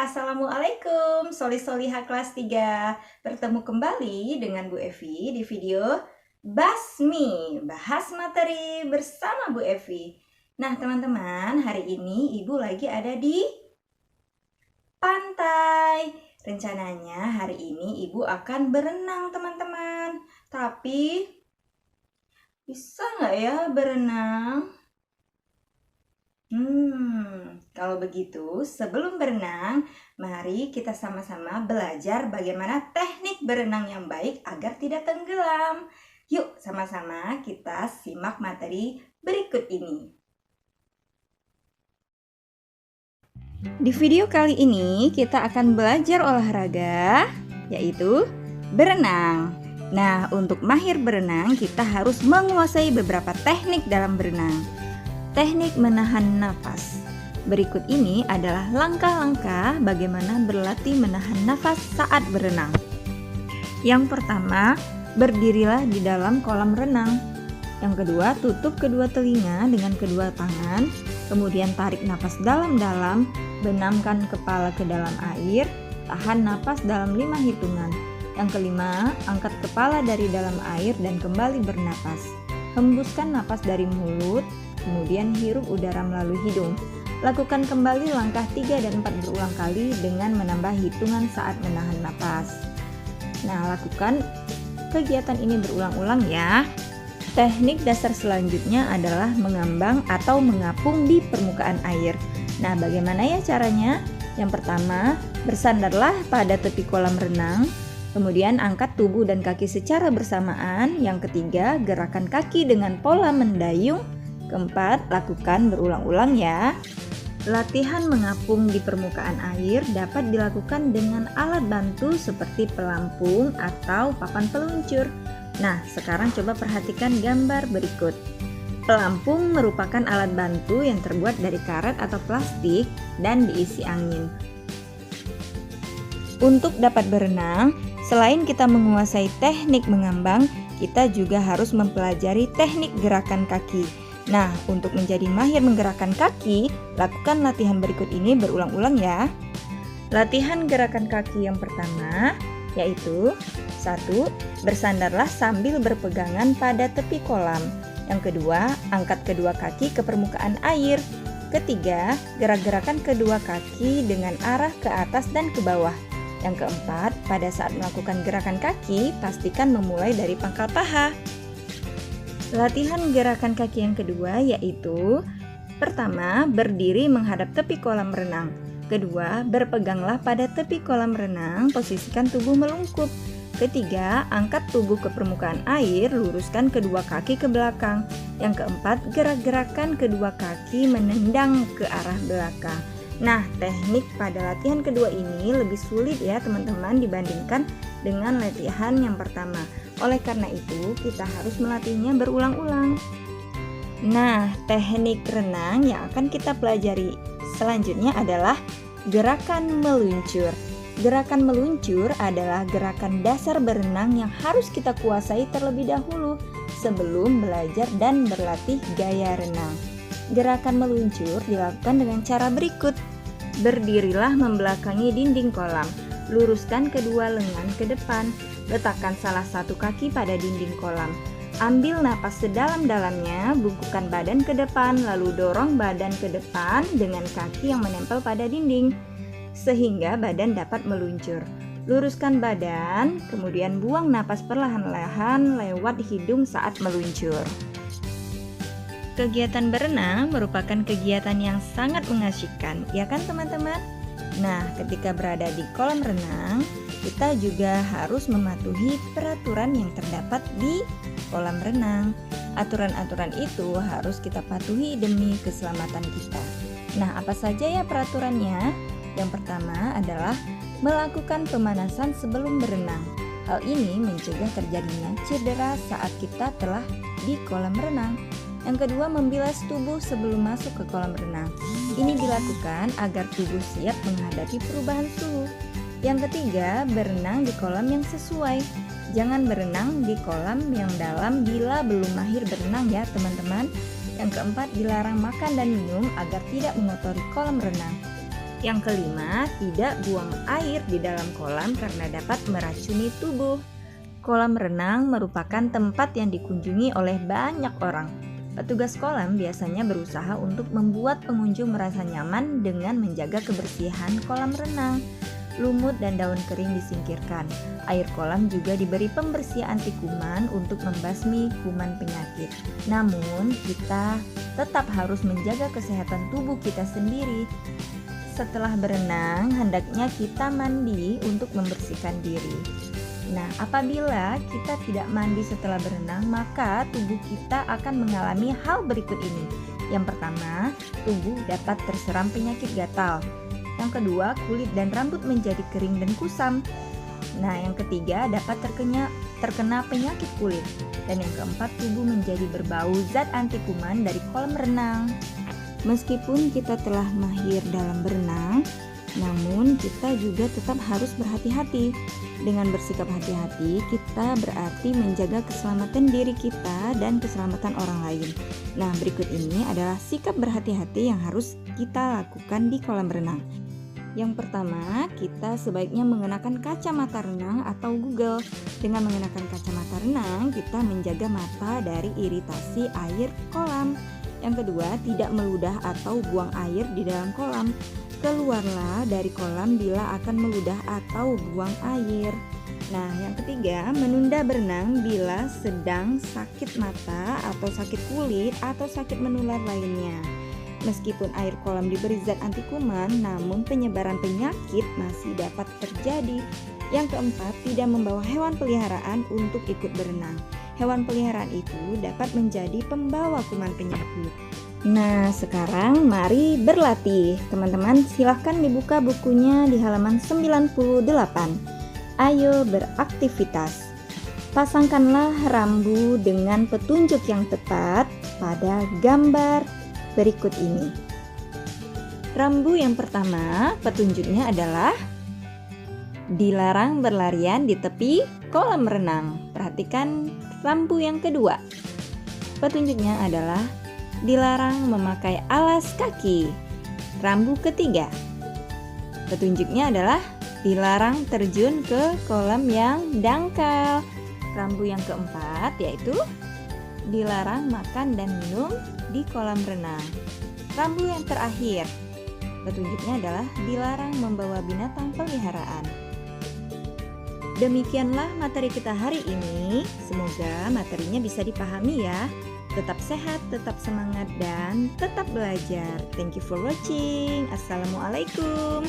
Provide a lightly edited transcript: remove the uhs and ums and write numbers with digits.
Assalamualaikum Soli-soliha kelas 3. Bertemu kembali dengan Bu Evi di video Basmi, bahas materi bersama Bu Evi. Nah teman-teman, hari ini Ibu lagi ada di pantai. Rencananya hari ini Ibu akan berenang teman-teman. Tapi bisa nggak ya berenang? Kalau begitu, sebelum berenang, mari kita sama-sama belajar bagaimana teknik berenang yang baik agar tidak tenggelam. Yuk, sama-sama kita simak materi berikut ini. Di video kali ini, kita akan belajar olahraga, yaitu berenang. Nah, untuk mahir berenang, kita harus menguasai beberapa teknik dalam berenang. Teknik menahan nafas. Berikut ini adalah langkah-langkah bagaimana berlatih menahan nafas saat berenang. Yang pertama, berdirilah di dalam kolam renang. Yang kedua, tutup kedua telinga dengan kedua tangan. Kemudian tarik nafas dalam-dalam, benamkan kepala ke dalam air, tahan nafas dalam 5 hitungan. Yang kelima, angkat kepala dari dalam air dan kembali bernapas. Hembuskan nafas dari mulut, kemudian hirup udara melalui hidung. Lakukan kembali langkah 3 dan 4 berulang kali dengan menambah hitungan saat menahan napas. Nah, lakukan kegiatan ini berulang-ulang ya. Teknik dasar selanjutnya adalah mengambang atau mengapung di permukaan air. Nah, bagaimana ya caranya? Yang pertama, bersandarlah pada tepi kolam renang. Kemudian angkat tubuh dan kaki secara bersamaan. Yang ketiga, gerakan kaki dengan pola mendayung. Keempat, lakukan berulang-ulang ya. Latihan mengapung di permukaan air dapat dilakukan dengan alat bantu seperti pelampung atau papan peluncur. Nah, sekarang coba perhatikan gambar berikut. Pelampung merupakan alat bantu yang terbuat dari karet atau plastik dan diisi angin. Untuk dapat berenang, selain kita menguasai teknik mengambang, kita juga harus mempelajari teknik gerakan kaki. Nah, untuk menjadi mahir menggerakkan kaki, lakukan latihan berikut ini berulang-ulang ya. Latihan gerakan kaki yang pertama yaitu 1. Bersandarlah sambil berpegangan pada tepi kolam. Yang kedua, angkat kedua kaki ke permukaan air. Ketiga, gerak-gerakan kedua kaki dengan arah ke atas dan ke bawah. Yang keempat, pada saat melakukan gerakan kaki, pastikan memulai dari pangkal paha. Latihan gerakan kaki yang kedua yaitu pertama, berdiri menghadap tepi kolam renang. Kedua, berpeganglah pada tepi kolam renang, posisikan tubuh melungkup. Ketiga, angkat tubuh ke permukaan air, luruskan kedua kaki ke belakang. Yang keempat, gerak-gerakan kedua kaki menendang ke arah belakang. Nah, teknik pada latihan kedua ini lebih sulit ya teman-teman dibandingkan dengan latihan yang pertama. Oleh karena itu, kita harus melatihnya berulang-ulang. Nah, teknik renang yang akan kita pelajari selanjutnya adalah gerakan meluncur. Gerakan meluncur adalah gerakan dasar berenang yang harus kita kuasai terlebih dahulu sebelum belajar dan berlatih gaya renang. Gerakan meluncur dilakukan dengan cara berikut. Berdirilah membelakangi dinding kolam. Luruskan kedua lengan ke depan. Letakkan salah satu kaki pada dinding kolam. Ambil napas sedalam-dalamnya, bungkukkan badan ke depan, lalu dorong badan ke depan dengan kaki yang menempel pada dinding, sehingga badan dapat meluncur. Luruskan badan, kemudian buang napas perlahan-lahan lewat hidung saat meluncur. Kegiatan berenang merupakan kegiatan yang sangat mengasyikkan, ya kan teman-teman? Nah, ketika berada di kolam renang, kita juga harus mematuhi peraturan yang terdapat di kolam renang. Aturan-aturan itu harus kita patuhi demi keselamatan kita. Nah, apa saja ya peraturannya? Yang pertama adalah melakukan pemanasan sebelum berenang. Hal ini mencegah terjadinya cedera saat kita telah di kolam renang. Yang kedua, membilas tubuh sebelum masuk ke kolam renang. Ini dilakukan agar tubuh siap menghadapi perubahan suhu. Yang ketiga, berenang di kolam yang sesuai. Jangan berenang di kolam yang dalam bila belum mahir berenang ya teman-teman. Yang keempat, dilarang makan dan minum agar tidak mengotori kolam renang. Yang kelima, tidak buang air di dalam kolam karena dapat meracuni tubuh. Kolam renang merupakan tempat yang dikunjungi oleh banyak orang. Petugas kolam biasanya berusaha untuk membuat pengunjung merasa nyaman dengan menjaga kebersihan kolam renang. Lumut dan daun kering disingkirkan. Air kolam juga diberi pembersih anti kuman untuk membasmi kuman penyakit. Namun, kita tetap harus menjaga kesehatan tubuh kita sendiri. Setelah berenang, hendaknya kita mandi untuk membersihkan diri. Nah, apabila kita tidak mandi setelah berenang, maka tubuh kita akan mengalami hal berikut ini. Yang pertama, tubuh dapat terseram penyakit gatal. Yang kedua, kulit dan rambut menjadi kering dan kusam. Nah, yang ketiga, dapat terkena penyakit kulit. Dan yang keempat, tubuh menjadi berbau zat anti kuman dari kolam renang. Meskipun kita telah mahir dalam berenang, namun kita juga tetap harus berhati-hati. Dengan bersikap hati-hati, kita berarti menjaga keselamatan diri kita dan keselamatan orang lain. Nah, berikut ini adalah sikap berhati-hati yang harus kita lakukan di kolam renang. Yang pertama, kita sebaiknya mengenakan kacamata renang atau Google. Dengan mengenakan kacamata renang, kita menjaga mata dari iritasi air kolam. Yang kedua, tidak meludah atau buang air di dalam kolam. Keluarlah dari kolam bila akan meludah atau buang air. Nah, yang ketiga, menunda berenang bila sedang sakit mata atau sakit kulit atau sakit menular lainnya. Meskipun air kolam diberi zat anti kuman, namun penyebaran penyakit masih dapat terjadi. Yang keempat, tidak membawa hewan peliharaan untuk ikut berenang. Hewan peliharaan itu dapat menjadi pembawa kuman penyakit. Nah, sekarang mari berlatih. Teman-teman, silahkan dibuka bukunya di halaman 98. Ayo beraktivitas. Pasangkanlah rambu dengan petunjuk yang tepat pada gambar berikut ini. Rambu yang pertama, petunjuknya adalah dilarang berlarian di tepi kolam renang. Perhatikan rambu yang kedua. Petunjuknya adalah dilarang memakai alas kaki. Rambu ketiga. Petunjuknya adalah dilarang terjun ke kolam yang dangkal. Rambu yang keempat yaitu dilarang makan dan minum di kolam renang. Rambu yang terakhir. Petunjuknya adalah dilarang membawa binatang peliharaan. Demikianlah materi kita hari ini. Semoga materinya bisa dipahami ya. Tetap sehat, tetap semangat, dan tetap belajar. Thank you for watching. Assalamualaikum.